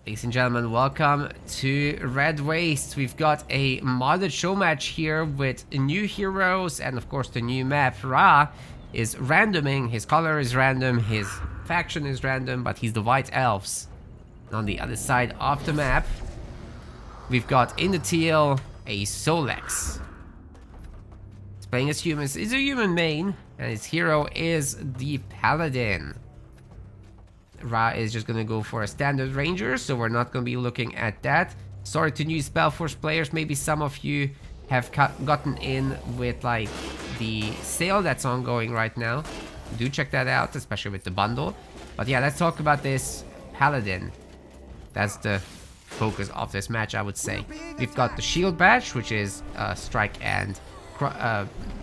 Ladies and gentlemen, welcome to Red Waste. We've got a modded show match here with new heroes and of course the new map. Rhaaah is randoming, his color is random, his faction is random, but he's the White Elves. And on the other side of the map, we've got in the teal a Sol-Leks. He's playing as humans, he's a human main, and his hero is the Paladin. Rhaaah is just gonna go for a standard ranger, so we're not gonna be looking at that. Sorry to new SpellForce players, maybe some of you have gotten in with like the sale that's ongoing right now. Do check that out, especially with the bundle. But yeah, let's talk about this Paladin. That's the focus of this match, I would say. We've got the shield badge, which is strike and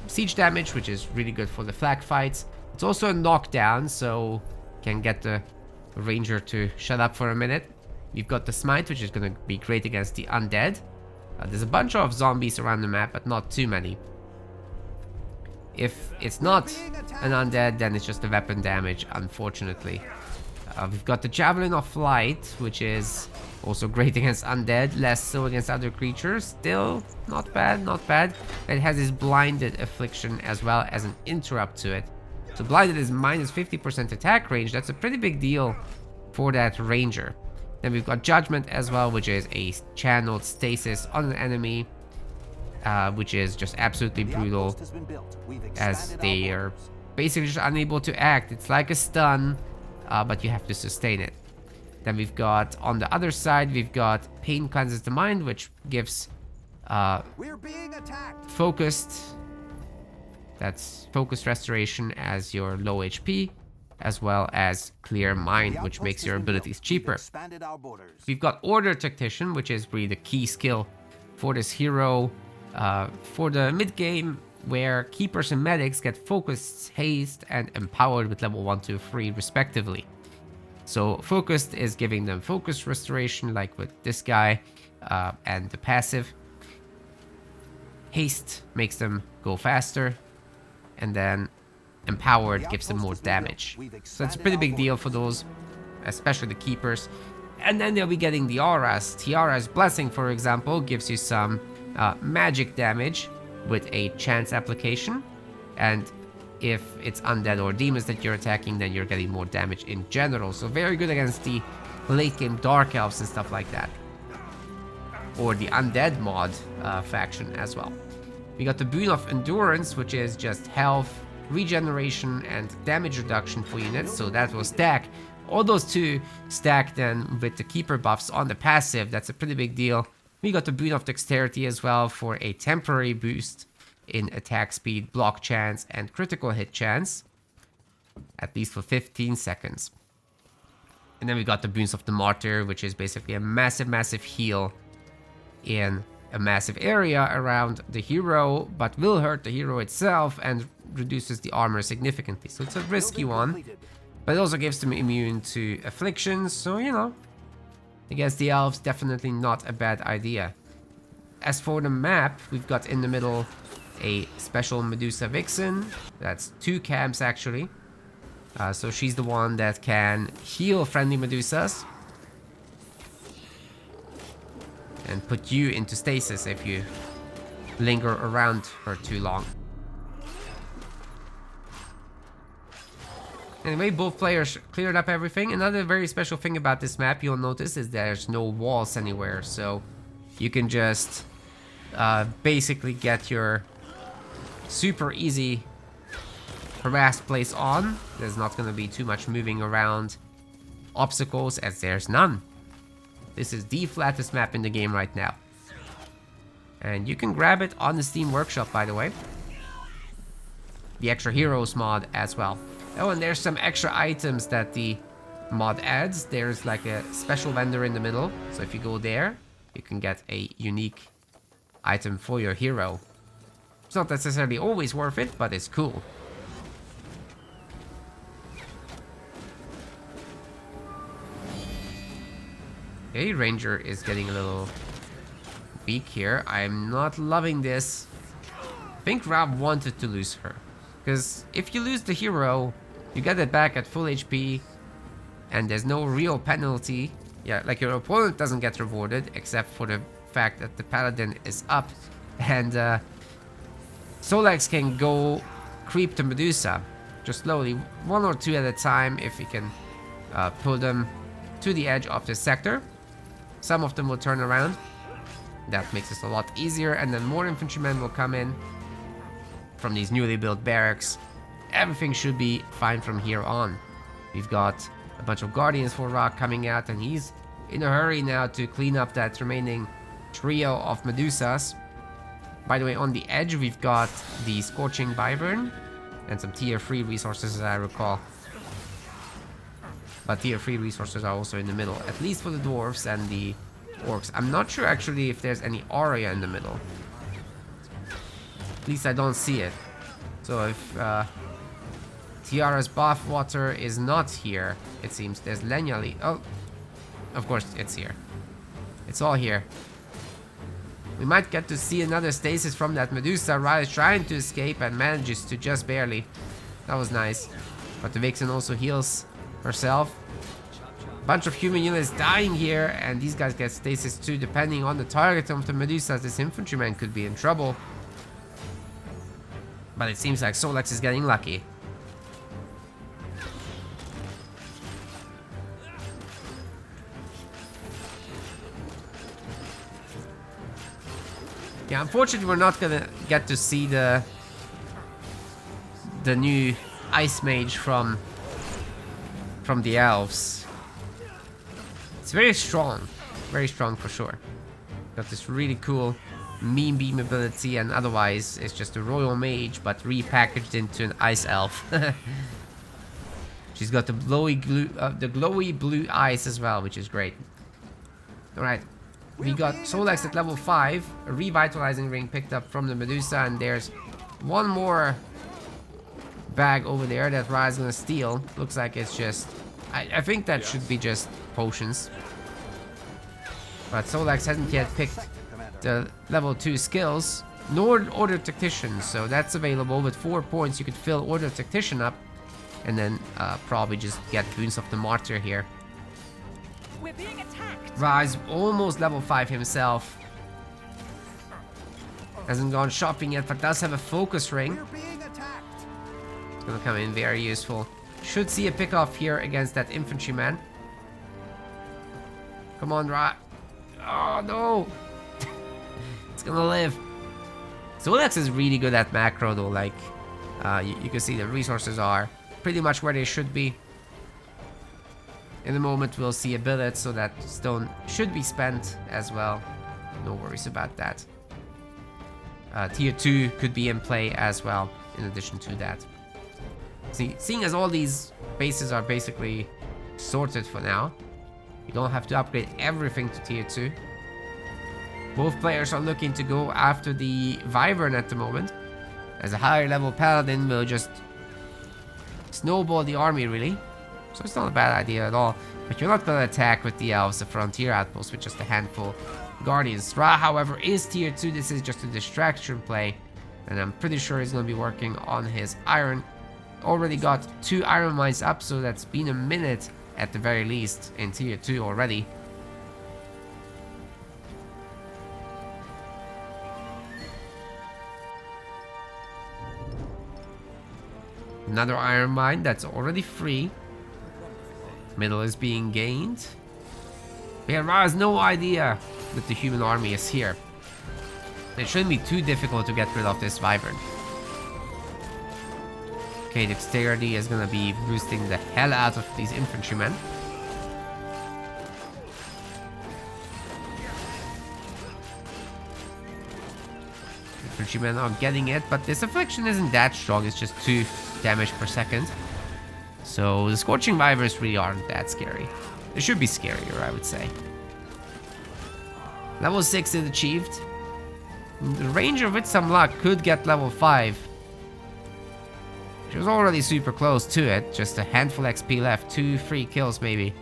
siege damage, which is really good for the flag fights. It's also a knockdown, so can get the ranger to shut up for a minute. We've got the smite, which is going to be great against the undead. There's a bunch of zombies around the map, but not too many. If it's not an undead, then it's just the weapon damage, unfortunately. We've got the javelin of flight, which is also great against undead, less so against other creatures. Still not bad, not bad. It has this blinded affliction as well as an interrupt to it. So blinded is minus 50% attack range. That's a pretty big deal for that ranger. Then we've got judgment as well, which is a channeled stasis on an enemy, which is just absolutely brutal, as they are basically just unable to act. It's like a stun, but you have to sustain it. Then we've got on the other side, we've got pain cleanses the mind, which gives focused. That's focus restoration as your low HP, as well as clear mind, which makes your abilities cheaper. We've got order tactician, which is really the key skill for this hero for the mid game, where keepers and medics get focused, haste, and empowered with level 1, 2, 3 respectively. So focused is giving them focus restoration, like with this guy, and the passive. Haste makes them go faster. And then empowered gives them more damage. So that's a pretty big deal for those, especially the keepers. And then they'll be getting the auras. Tiara's blessing, for example, gives you some magic damage with a chance application. And if it's undead or demons that you're attacking, then you're getting more damage in general. So very good against the late game dark elves and stuff like that. Or the undead mod faction as well. We got the boon of endurance, which is just health, regeneration, and damage reduction for units. So that will stack. All those two stack then with the keeper buffs on the passive. That's a pretty big deal. We got the boon of dexterity as well for a temporary boost in attack speed, block chance, and critical hit chance. At least for 15 seconds. And then we got the boons of the martyr, which is basically a massive heal in a massive area around the hero, but will hurt the hero itself and reduces the armor significantly. So it's a risky one, but it also gives them immune to afflictions. So, you know, against the elves, definitely not a bad idea. As for the map, we've got in the middle a special Medusa Vixen. That's 2 camps actually. So she's the one that can heal friendly Medusas and put you into stasis if you linger around for too long. Anyway, both players cleared up everything. Another very special thing about this map you'll notice is there's no walls anywhere, so you can just basically get your super easy harassed place on. There's not going to be too much moving around obstacles, as there's none. This is the flattest map in the game right now. And you can grab it on the Steam Workshop, by the way. The extra heroes mod as well. Oh, and there's some extra items that the mod adds. There's like a special vendor in the middle. So if you go there, you can get a unique item for your hero. It's not necessarily always worth it, but it's cool. Okay, Ranger is getting a little weak here. I'm not loving this. I think Rhaaah wanted to lose her. Because if you lose the hero, you get it back at full HP. And there's no real penalty Yeah, like your opponent doesn't get rewarded except for the fact that the paladin is up, and Sol-Leks can go creep to Medusa just slowly, 1 or 2 at a time if you can pull them to the edge of the sector. Some of them will turn around. That makes this a lot easier, and then more infantrymen will come in from these newly built barracks. Everything should be fine from here on. We've got a bunch of guardians for Rhaaah coming out, and he's in a hurry now to clean up that remaining trio of Medusas. By the way, on the edge we've got the Scorching Wyvern and some tier 3 resources, as I recall. But tier 3 resources are also in the middle, at least for the dwarves and the orcs. I'm not sure actually if there's any aria in the middle. At least I don't see it. So if Tiara's bathwater is not here, it seems. There's Lenyali. Oh, of course it's here. It's all here. We might get to see another stasis from that Medusa. Rhaaah is trying to escape and manages to just barely. That was nice. But the Vixen also heals herself. Bunch of human units dying here, and these guys get stasis too. Depending on the target of the Medusa, this infantryman could be in trouble. But it seems like Sol-Leks is getting lucky. Yeah, unfortunately we're not gonna get to see the new Ice Mage from the Elves. It's very strong for sure. Got this really cool meme beam ability, and otherwise it's just a royal mage but repackaged into an ice elf. She's got the glowy blue eyes as well, which is great. All right. We got Sol-Leks at level 5, a revitalizing ring picked up from the Medusa, and there's one more bag over there that Rhaaah is gonna steal. Looks like it's just... I think that should be just potions. But Sol-Leks hasn't yet picked the level 2 skills, nor Order Tactician, so that's available. With 4 points you could fill Order Tactician up, and then probably just get Boons of the Martyr here. We're being attacked. Rhaaah is almost level 5 himself. Hasn't gone shopping yet, but does have a focus ring. It's gonna come in very useful. Should see a pick off here against that infantryman. Come on, Rhaaah. Oh no! It's gonna live. Sol-Leks is really good at macro though, like you can see the resources are pretty much where they should be. In a moment we'll see a billet, so that stone should be spent as well. No worries about that. Tier 2 could be in play as well, in addition to that. Seeing as all these bases are basically sorted for now, you don't have to upgrade everything to tier 2. Both players are looking to go after the Wyvern at the moment, as a higher level paladin will just snowball the army really. So it's not a bad idea at all. But you're not going to attack with the Elves, the frontier outpost, with just a handful Guardians. Rhaaah, however, is tier 2. This is just a distraction play. And I'm pretty sure he's going to be working on his iron. Already got 2 iron mines up, so that's been a minute at the very least in tier 2 already. Another iron mine that's already free. Middle is being gained. Yeah, Rhaaah has no idea that the human army is here. It shouldn't be too difficult to get rid of this Wyvern. Okay, dexterity is gonna be boosting the hell out of these infantrymen. Infantrymen are getting it, but this affliction isn't that strong. It's just 2 damage per second. So the Scorching Wyverns really aren't that scary. They should be scarier, I would say. Level 6 is achieved. The Ranger, with some luck, could get level 5. She was already super close to it. Just a handful XP left. 2 free kills, maybe.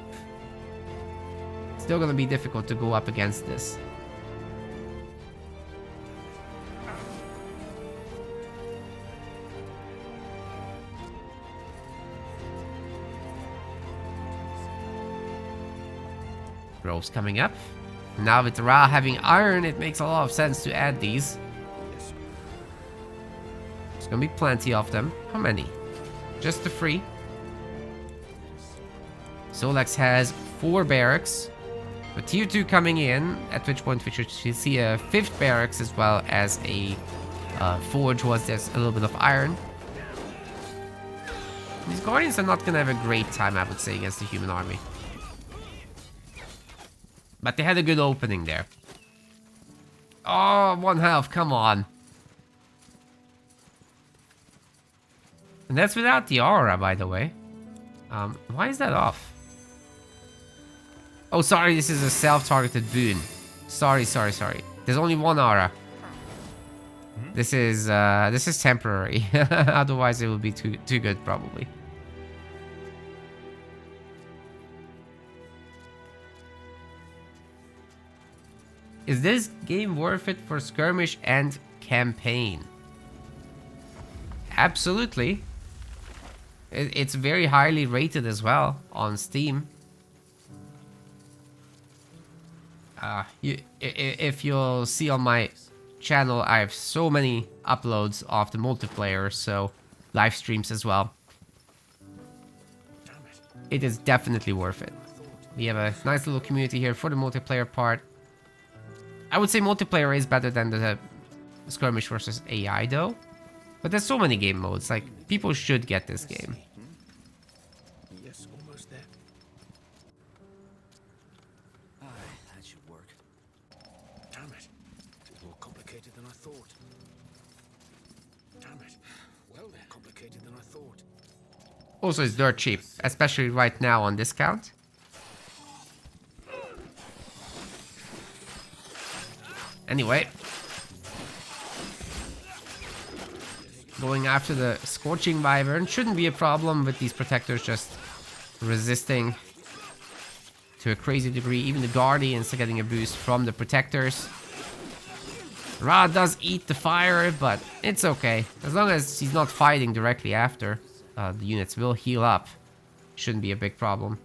Still gonna be difficult to go up against this. Groves coming up. Now with Rhaaah having iron, it makes a lot of sense to add these. There's gonna be plenty of them. How many? Just the 3. Sol-Leks has 4 barracks. With tier 2 coming in, at which point we should see a 5th barracks as well as a forge once there's a little bit of iron. These Guardians are not gonna have a great time, I would say, against the human army. But they had a good opening there. Oh, 1 health, come on. And that's without the aura, by the way. Why is that off? Oh, sorry, this is a self-targeted boon. Sorry. There's only 1 aura. This is temporary. Otherwise, it would be too good, probably. Is this game worth it for skirmish and campaign? Absolutely. It's very highly rated as well on Steam. If you'll see on my channel, I have so many uploads of the multiplayer, so live streams as well. It is definitely worth it. We have a nice little community here for the multiplayer part. I would say multiplayer is better than the skirmish versus AI though. But there's so many game modes, like, people should get this game. Yes, almost there. That should work. Damn it. It's more complicated than I thought. Damn it. Well, they're complicated than I thought. Also, it's dirt cheap, especially right now on discount. Anyway. Going after the Scorching Wyvern shouldn't be a problem with these protectors just resisting to a crazy degree. Even the Guardians are getting a boost from the protectors. Rhaaah does eat the fire, but it's okay. As long as he's not fighting directly after, the units will heal up. Shouldn't be a big problem.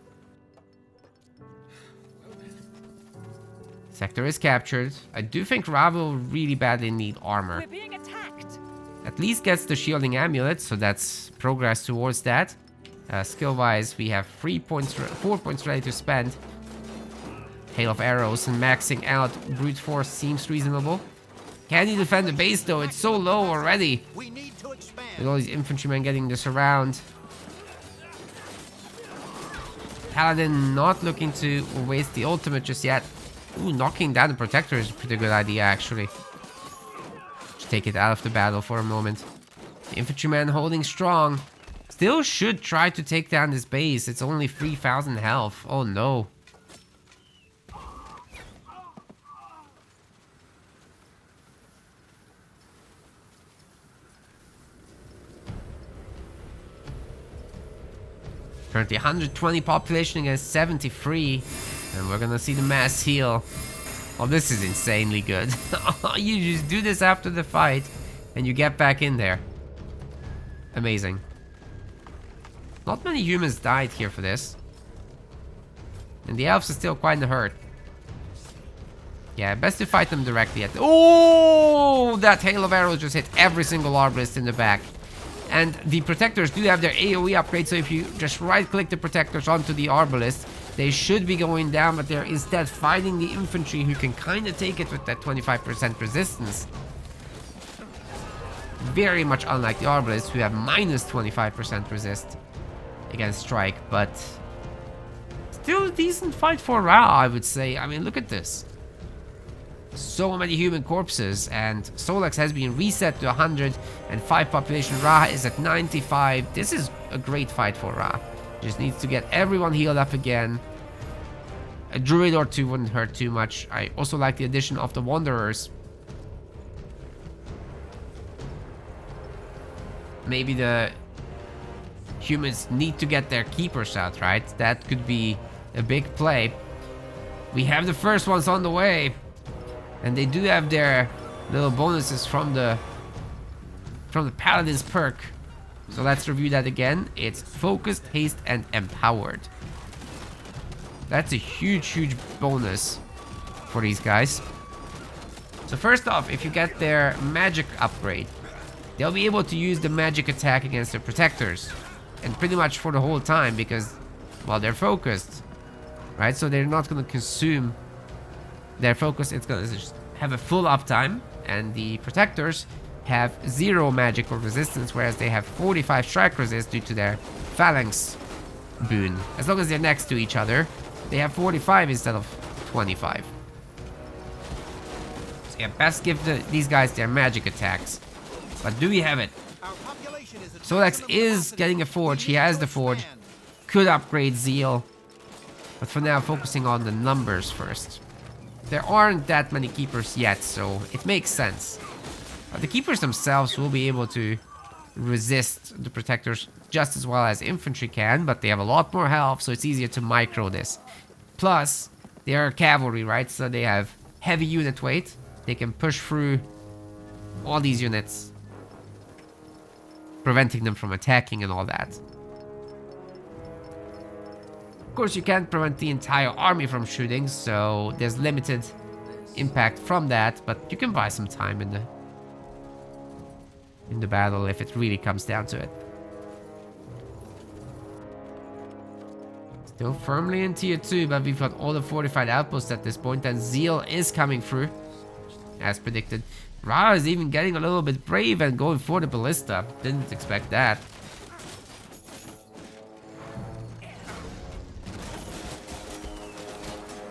Sector is captured. I do think Rhaaah will really badly need armor. We're being attacked. At least gets the shielding amulet, so that's progress towards that. Skill-wise, we have 4 points ready to spend. Hail of arrows and maxing out brute force seems reasonable. Can he defend the base though? It's so low already. With all these infantrymen getting this around. Paladin not looking to waste the ultimate just yet. Ooh, knocking down the protector is a pretty good idea actually. Just take it out of the battle for a moment. The infantryman holding strong. Still should try to take down this base. It's only 3,000 health. Oh no. Currently 120 population against 73. And we're gonna see the mass heal. Oh, this is insanely good. You just do this after the fight and you get back in there. Amazing. Not many humans died here for this. And the elves are still quite in a hurt. Yeah, best to fight them directly at the... Oh! That hail of arrows just hit every single arbalist in the back. And the protectors do have their AoE upgrade, so if you just right-click the protectors onto the arbalist, they should be going down, but they're instead fighting the infantry who can kind of take it with that 25% resistance. Very much unlike the arbalists, who have minus 25% resist against strike, but still a decent fight for Rhaaah, I would say. I mean, look at this. So many human corpses, and Sol-Leks has been reset to 105 population. Rhaaah is at 95. This is a great fight for Rhaaah. Just needs to get everyone healed up again. A druid or two wouldn't hurt too much. I also like the addition of the wanderers. Maybe the humans need to get their keepers out, right? That could be a big play. We have the first ones on the way. And they do have their little bonuses from the Paladin's perk. So let's review that again. It's focused, haste, and empowered. That's a huge bonus for these guys. So first off, if you get their magic upgrade, they'll be able to use the magic attack against the protectors. And pretty much for the whole time because, well, they're focused. Right? So they're not going to consume their focus. It's going to just have a full uptime. And the protectors have 0 magical resistance, whereas they have 45 strike resist due to their phalanx boon. As long as they're next to each other, they have 45 instead of 25. So yeah, best give these guys their magic attacks. But do we have it? Sol-Leks is getting a forge. He has the forge. Could upgrade Zeal. But for now, focusing on the numbers first. There aren't that many keepers yet, so it makes sense. The keepers themselves will be able to resist the protectors just as well as infantry can, but they have a lot more health, so it's easier to micro this. Plus, they are cavalry, right? So they have heavy unit weight. They can push through all these units, preventing them from attacking and all that. Of course, you can't prevent the entire army from shooting, so there's limited impact from that, but you can buy some time in the battle if it really comes down to it. Still firmly in tier 2, but we've got all the fortified outposts at this point, and Zeal is coming through, as predicted. Rhaaah is even getting a little bit brave and going for the ballista. Didn't expect that.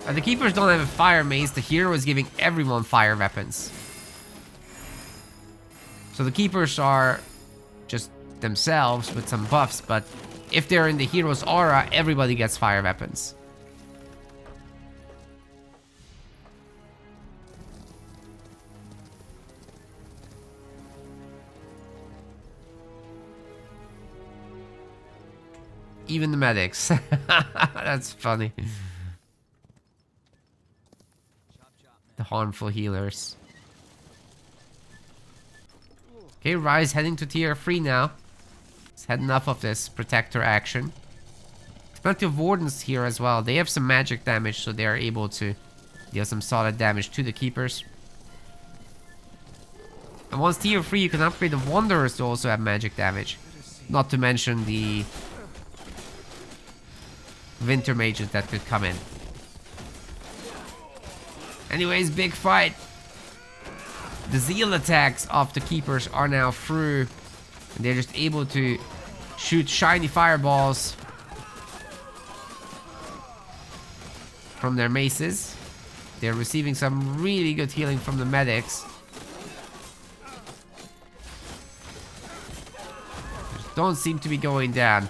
The keepers don't have a fire mace. The hero is giving everyone fire weapons. So the keepers are just themselves with some buffs, but if they're in the hero's aura, everybody gets fire weapons. Even the medics. That's funny. The harmful healers. Okay, Rhaaah is heading to tier 3 now. He's had enough of this protector action. There's plenty of wardens here as well. They have some magic damage, so they are able to deal some solid damage to the keepers. And once tier 3, you can upgrade the wanderers to also have magic damage. Not to mention the winter mages that could come in. Anyways, big fight. The zeal attacks of the keepers are now through. And they're just able to shoot shiny fireballs from their maces. They're receiving some really good healing from the medics. Just don't seem to be going down.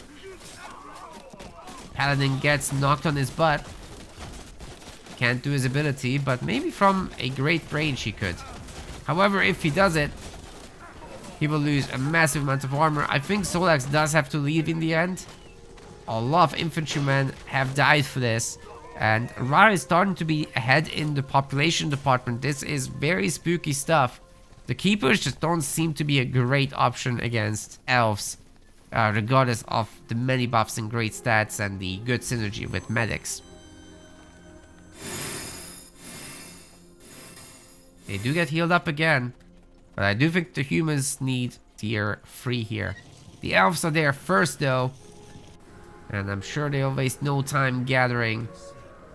Paladin gets knocked on his butt. Can't do his ability, but maybe from a great range he could. However, if he does it, he will lose a massive amount of armor. I think Sol-Leks does have to leave in the end. A lot of infantrymen have died for this. And Rhaaah is starting to be ahead in the population department. This is very spooky stuff. The keepers just don't seem to be a great option against elves. Regardless of the many buffs and great stats and the good synergy with medics. They do get healed up again, but I do think the humans need tier 3 here. The elves are there first though, and I'm sure they'll waste no time gathering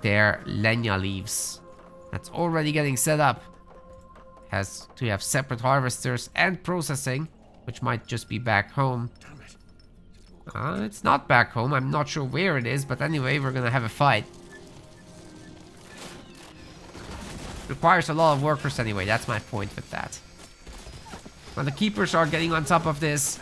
their Lenya leaves. That's already getting set up. Has to have separate harvesters and processing, which might just be back home. It's not back home. I'm not sure where it is, but anyway, we're gonna have a fight. Requires a lot of workers anyway. That's my point with that. Well, the keepers are getting on top of this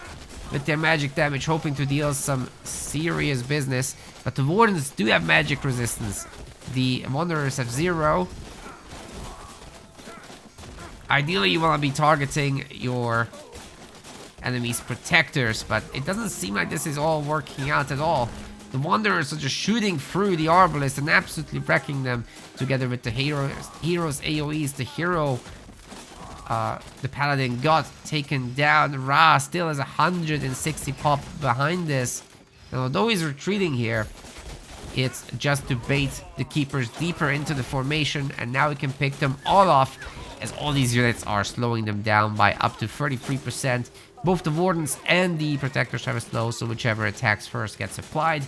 with their magic damage, hoping to deal some serious business. But the wardens do have magic resistance. The wanderers have 0. Ideally, you want to be targeting your enemies' protectors, but it doesn't seem like this is all working out at all. The wanderers are just shooting through the arbalists and absolutely wrecking them together with the heroes AoEs. The hero, the paladin, got taken down. Rhaaah still has 160 pop behind this. And although he's retreating here, It's just to bait the keepers deeper into the formation, and now we can pick them all off as all these units are slowing them down by up to 33%. Both the Wardens and the Protectors have a slow, so whichever attacks first gets applied.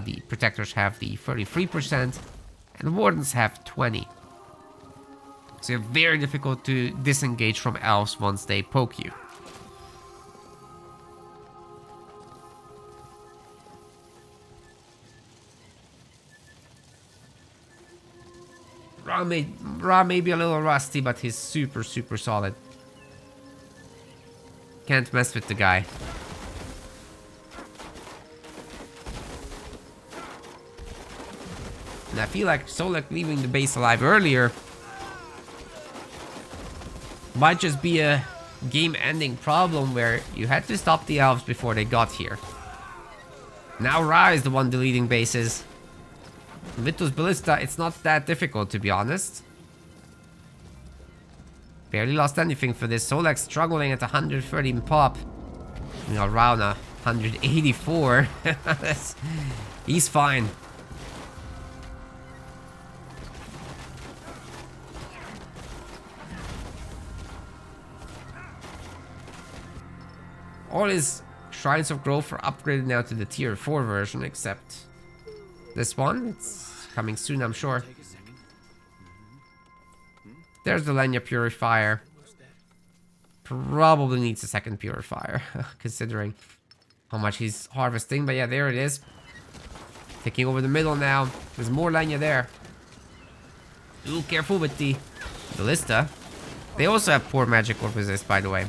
The Protectors have the 33%, and the Wardens have 20%. So it's very difficult to disengage from Elves once they poke you. Rhaaah may be a little rusty, but he's super solid. Can't mess with the guy. And I feel like Sol-Leks leaving the base alive earlier might just be a game-ending problem where you had to stop the Elves before they got here. Now Rhaaah is the one deleting bases. With those Ballista, it's not that difficult, to be honest. Barely lost anything for this. Sol-Leks struggling at 130 in pop. You know, Rhaaah 184. He's fine. All his Shrines of Growth are upgraded now to the tier 4 version, except this one. It's coming soon, I'm sure. There's the Lenya Purifier. Probably needs a second Purifier, considering how much he's harvesting. But yeah, there it is. Taking over the middle now. There's more Lenya there. Ooh, careful with the Ballista. They also have poor magic or resist, by the way.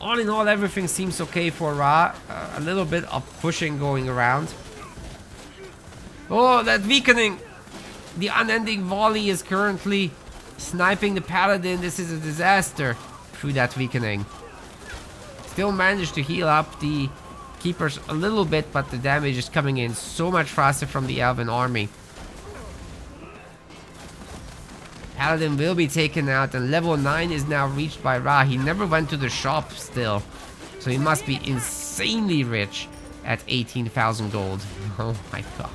All in all, everything seems okay for Rhaaah. A little bit of pushing going around. Oh, that weakening! The unending volley is currently sniping the paladin. This is a disaster through that weakening. Still managed to heal up the keepers a little bit, but the damage is coming in so much faster from the Elven army. Paladin will be taken out, and level 9 is now reached by Rhaaah. He never went to the shop still, so he must be insanely rich at 18,000 gold. Oh my god.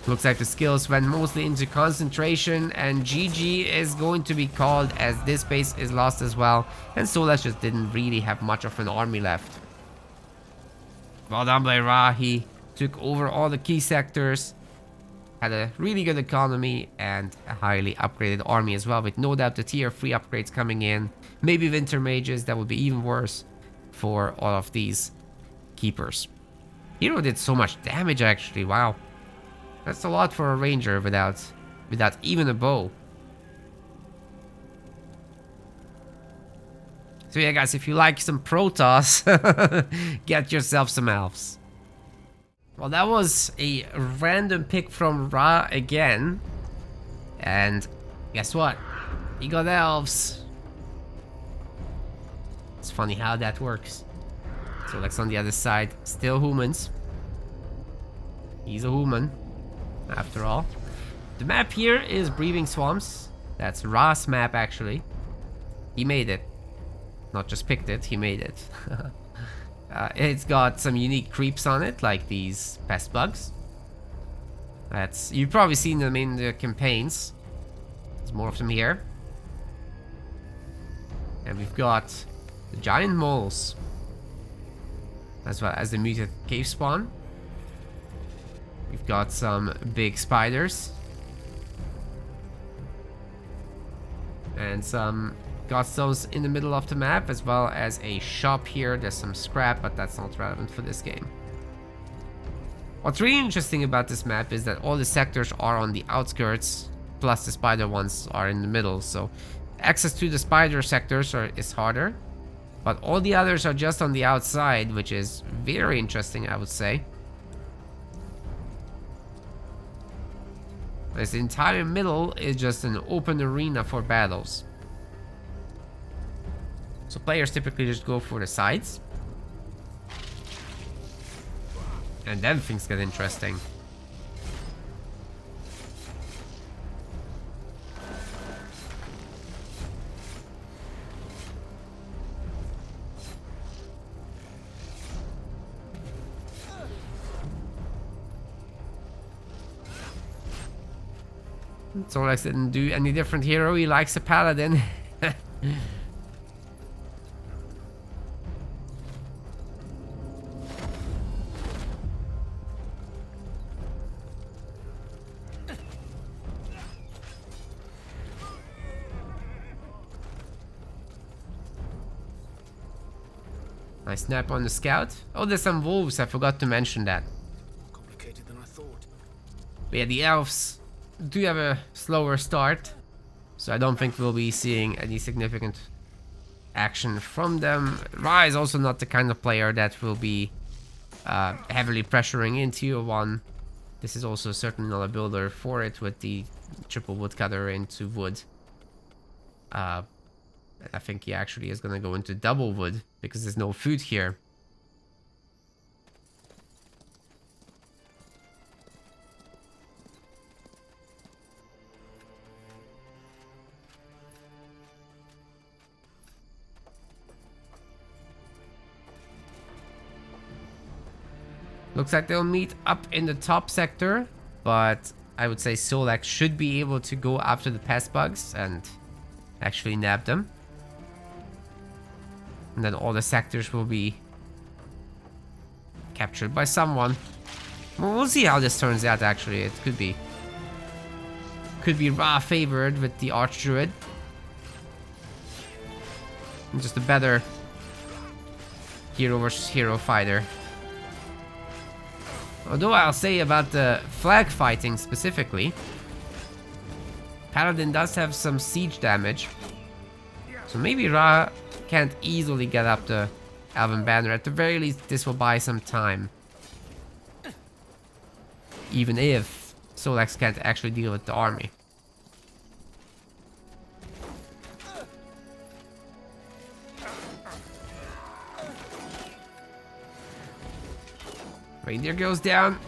Looks like the skills went mostly into concentration, and GG is going to be called as this base is lost as well, and Sol-Leks just didn't really have much of an army left. Well done by Rhaaah. He took over all the key sectors, had a really good economy, and a highly upgraded army as well, with no doubt the tier 3 upgrades coming in. Maybe Winter Mages, that would be even worse for all of these keepers. Hero did so much damage actually, wow. That's a lot for a ranger without even a bow. So yeah guys, if you like some Protoss, get yourself some Elves. Well, that was a random pick from Rhaaah again. And guess what? He got Elves. It's funny how that works. So Lex on the other side, still humans. He's a human, after all. The map here is Breathing Swamps. That's Rhaah's map, actually. He made it. Not just picked it, he made it. It's got some unique creeps on it, like these pest bugs. You've probably seen them in the campaigns. There's more of them here. And we've got the giant moles, as well as the muted cave spawn. We've got some big spiders. And some godstones in the middle of the map, as well as a shop here. There's some scrap, but that's not relevant for this game. What's really interesting about this map is that all the sectors are on the outskirts, plus the spider ones are in the middle, so access to the spider sectors is harder, but all the others are just on the outside, which is very interesting, I would say. As the entire middle is just an open arena for battles. So players typically just go for the sides. And then things get interesting. Sol-Leks didn't do any different hero. He likes a paladin. Nice snap on the scout. Oh, there's some wolves. I forgot to mention that. Complicated than I thought. But yeah, the elves do have a slower start, so I don't think we'll be seeing any significant action from them. Rhaaah is also not the kind of player that will be heavily pressuring in tier 1. This is also certainly not a builder for it with the triple woodcutter into wood. I think he actually is going to go into double wood because there's no food here. Looks like they'll meet up in the top sector, but I would say Sol-Leks should be able to go after the pest bugs and actually nab them. And then all the sectors will be captured by someone. Well, we'll see how this turns out, actually. It could be Rhaaah favored with the Archdruid. And just a better hero versus hero fighter. Although I'll say about the flag fighting specifically, Paladin does have some siege damage. So maybe Rhaaah can't easily get up the Elven banner. At the very least, this will buy some time. Even if Sol-Leks can't actually deal with the army. Reindeer goes down.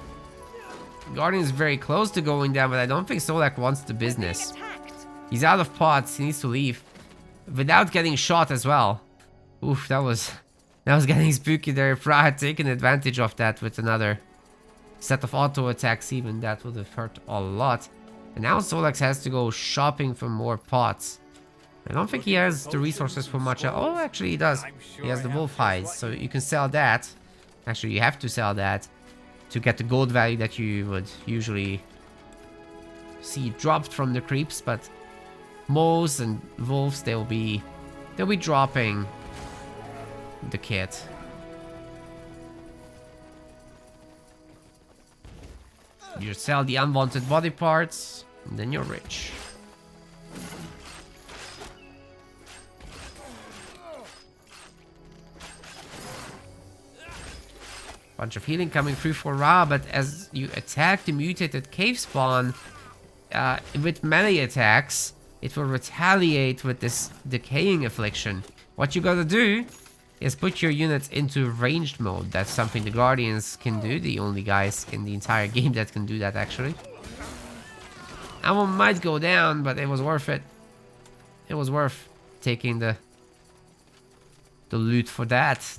Guardian is very close to going down, but I don't think Sol-Leks wants the business. He's out of pots. He needs to leave. Without getting shot as well. Oof, that was getting spooky there. If Rhaaah had taken advantage of that with another set of auto attacks, even that would have hurt a lot. And now Sol-Leks has to go shopping for more pots. I don't think he has the resources for much. Oh, actually he does. He has the wolf hides, so you can sell that. Actually, you have to sell that to get the gold value that you would usually see dropped from the creeps, but moles and wolves, they'll be dropping the kit. You sell the unwanted body parts, and then you're rich. Bunch of healing coming through for Rhaaah, but as you attack the mutated cave spawn with melee attacks, it will retaliate with this decaying affliction. What you gotta do is put your units into ranged mode. That's something the Guardians can do, the only guys in the entire game that can do that, actually. That one might go down, but it was worth it. It was worth taking the loot for that.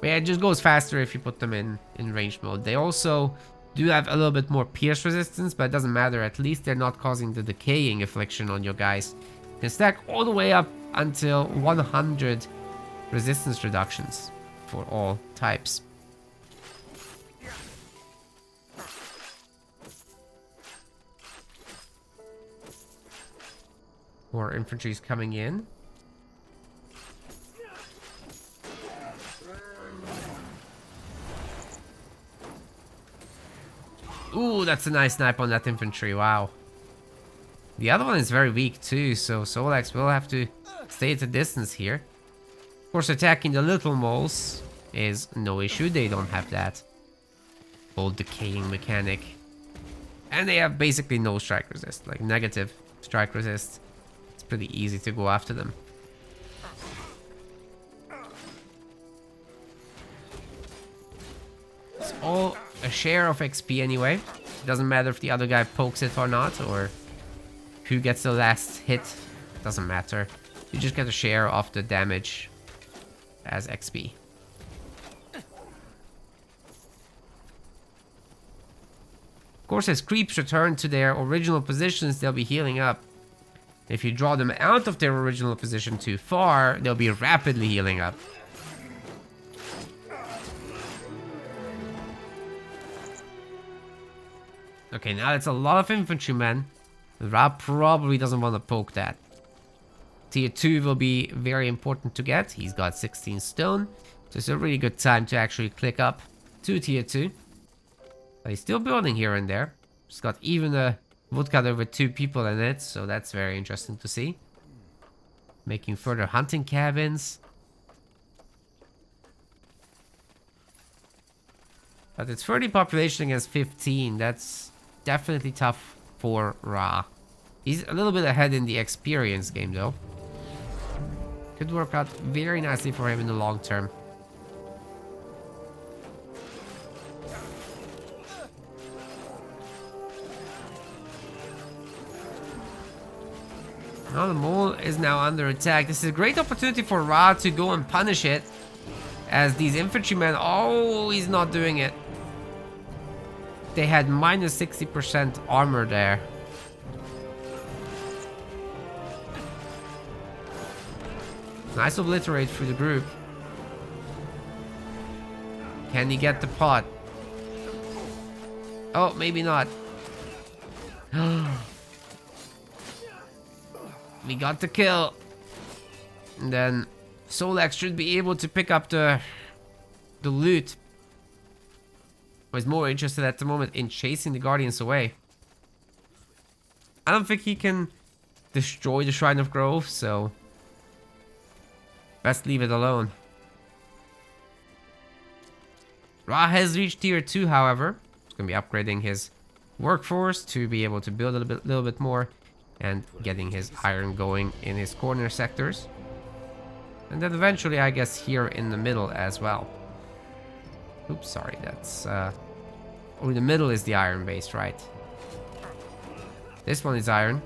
But yeah, it just goes faster if you put them in ranged mode. They also do have a little bit more pierce resistance, but it doesn't matter. At least they're not causing the decaying affliction on your guys. You can stack all the way up until 100 resistance reductions for all types. More infantry is coming in. Ooh, that's a nice snipe on that infantry, wow. The other one is very weak too, so Sol-Leks will have to stay at a distance here. Of course, attacking the little moles is no issue, they don't have that whole decaying mechanic. And they have basically no strike resist, like negative strike resist. It's pretty easy to go after them. It's all a share of XP anyway. It doesn't matter if the other guy pokes it or not, or who gets the last hit. Doesn't matter. You just get a share of the damage as XP. Of course, as creeps return to their original positions, they'll be healing up. If you draw them out of their original position too far, they'll be rapidly healing up. Okay, now that's a lot of infantrymen. Rhaaah probably doesn't want to poke that. Tier 2 will be very important to get. He's got 16 stone. So it's a really good time to actually click up to Tier 2. But he's still building here and there. He's got even a woodcutter with 2 people in it. So that's very interesting to see. Making further hunting cabins. But it's 30 population against 15. That's definitely tough for Rhaaah. He's a little bit ahead in the experience game though. Could work out very nicely for him in the long term. Now the mole is now under attack. This is a great opportunity for Rhaaah to go and punish it. As these infantrymen, oh, he's not doing it. They had minus 60% armor there. Nice obliterate through the group. Can he get the pot? Oh, maybe not. We got the kill. And then Sol-Leks should be able to pick up the loot. He's more interested at the moment in chasing the Guardians away. I don't think he can destroy the Shrine of Growth, so best leave it alone. Rhaaah has reached tier 2, however. He's going to be upgrading his workforce to be able to build a little bit more and getting his iron going in his corner sectors. And then eventually, I guess, here in the middle as well. Oops, sorry, that's... Oh, the middle is the iron base, right? This one is iron.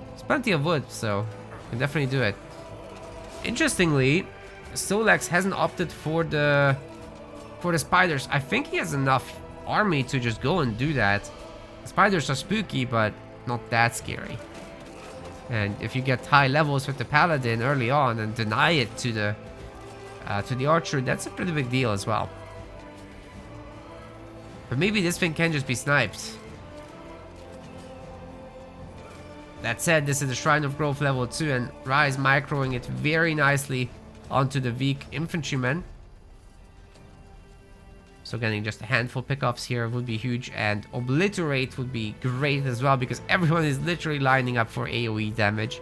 There's plenty of wood, so you can definitely do it. Interestingly, Sol-Leks hasn't opted for the spiders. I think he has enough army to just go and do that. The spiders are spooky, but not that scary. And if you get high levels with the paladin early on and deny it to the archer, that's a pretty big deal as well. But maybe this thing can just be sniped. That said, this is the Shrine of Growth level 2, and Rhaaah is microing it very nicely onto the weak infantrymen. So getting just a handful pickups here would be huge, and obliterate would be great as well, because everyone is literally lining up for AoE damage.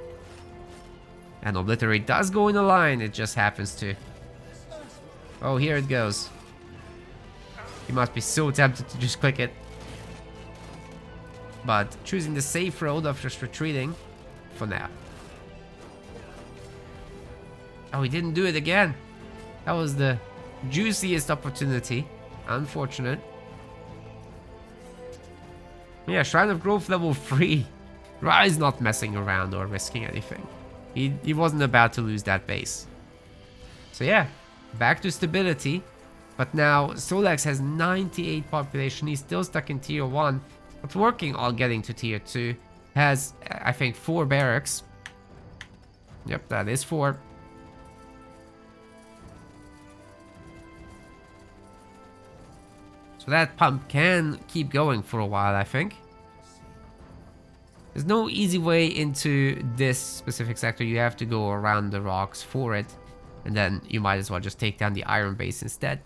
And obliterate does go in a line, it just happens to. Oh, here it goes. You must be so tempted to just click it. But choosing the safe road of just retreating for now. Oh, he didn't do it again. That was the juiciest opportunity. Unfortunate. Yeah, Shrine of Growth level 3. Rhaaah is not messing around or risking anything. He wasn't about to lose that base. So yeah, back to stability. But now Sol-Leks has 98 population. He's still stuck in tier 1. But working on getting to tier 2. Has, I think, 4 barracks. Yep, that is 4. So that pump can keep going for a while, I think. There's no easy way into this specific sector. You have to go around the rocks for it. And then you might as well just take down the iron base instead.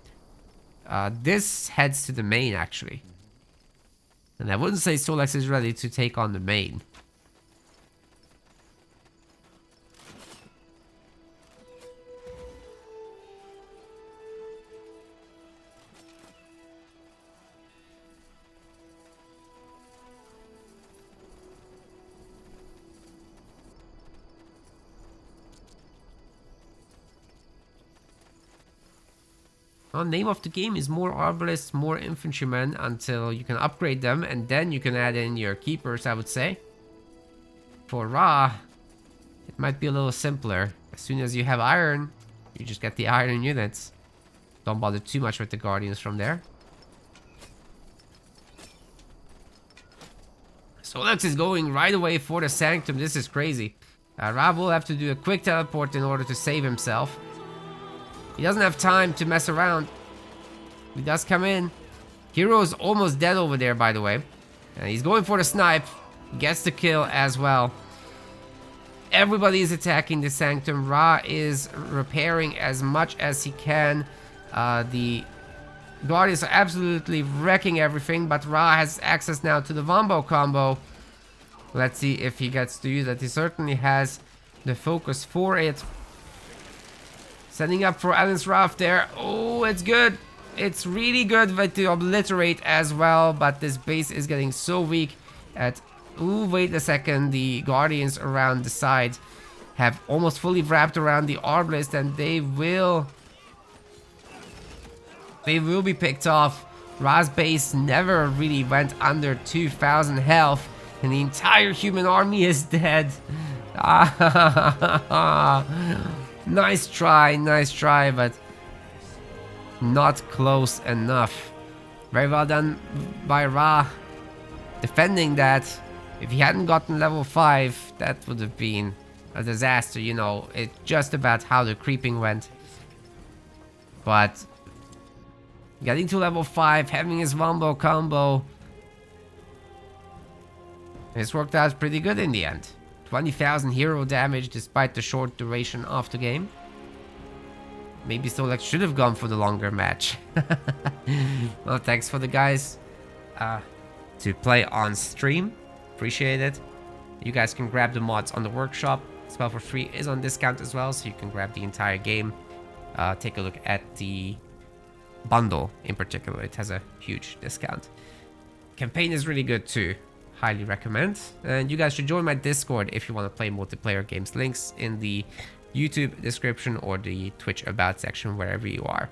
This heads to the main, actually. And I wouldn't say Sol-Leks is ready to take on the main. Well, name of the game is more arbalists, more infantrymen until you can upgrade them, and then you can add in your keepers, I would say. For Rhaaah, it might be a little simpler. As soon as you have iron, you just get the iron units. Don't bother too much with the guardians from there. Sol-Leks is going right away for the Sanctum. This is crazy. Rhaaah will have to do a quick teleport in order to save himself. He doesn't have time to mess around. He does come in. Hero is almost dead over there, by the way. He's going for the snipe. Gets the kill as well. Everybody is attacking the Sanctum. Rhaaah is repairing as much as he can. The Guardians are absolutely wrecking everything, but Rhaaah has access now to the Wombo combo. Let's see if he gets to use it. He certainly has the focus for it. Setting up for Alan's Wrath there. Oh, it's good. It's really good with the Obliterate as well, but this base is getting so weak at... Ooh, wait a second. The Guardians around the side have almost fully wrapped around the Arbalist, and they will be picked off. Rhaah's base never really went under 2,000 health, and the entire human army is dead. Nice try, but not close enough. Very well done by Rhaaah defending that. If he hadn't gotten level 5, that would have been a disaster, you know. It's just about how the creeping went. But getting to level 5, having his Wombo combo, it's worked out pretty good in the end. 20,000 hero damage despite the short duration of the game. Maybe Sol-Leks should have gone for the longer match. Well, thanks for the guys to play on stream. Appreciate it. You guys can grab the mods on the workshop. SpellForce 3 is on discount as well, so you can grab the entire game. Take a look at the bundle in particular. It has a huge discount. Campaign is really good too. Highly recommend. And you guys should join my Discord if you want to play multiplayer games. Links in the YouTube description or the Twitch About section, wherever you are.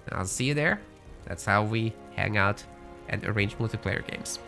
And I'll see you there. That's how we hang out and arrange multiplayer games.